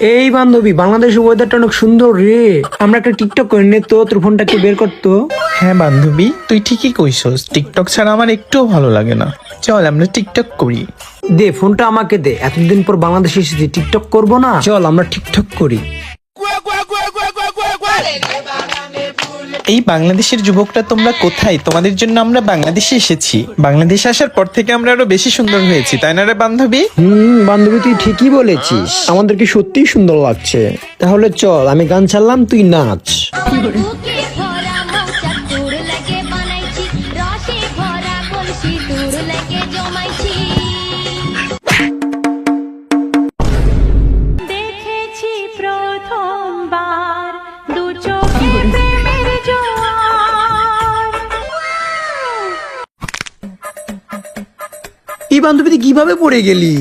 এই বান্ধবী, বাংলাদেশের ওয়েদারটা অনেক সুন্দর রে। আমরা একটা টিকটক করে নে তো, তোর ফোনটা একটু বের করতো। হ্যাঁ বান্ধবী, তুই ঠিকই কইছস, টিকটক ছাড়া আমার একটুও ভালো লাগে না। চল আমরা টিকটক করি। দে ফোনটা আমাকে দে, এতদিন পর বাংলাদেশে এসেছি, টিকটক করবো না? চল আমরা টিকটক করি। এই বাংলাদেশের যুবকরা তোমরা কোথায়? তোমাদের জন্য আমরা বাংলাদেশে এসেছি। বাংলাদেশে আসার পর থেকে আমরা আরো বেশি সুন্দর হয়েছি, তাই না রে বান্ধবী? বান্ধবী তুই ঠিকই বলেছিস, আমাদেরকে সত্যিই সুন্দর লাগছে। তাহলে চল, আমি গান ছাড়লাম, তুই নাচ। বুকে ভরা মৌচাক তোর লাগে বানাইছি, রসে ভরা কলসি তোর লাগে জমাইছি। দেখেছি প্রথমবার দু চোখে প্রেমের জোয়ার। এই বান্ধবী তুই কিভাবে পড়ে গেলি?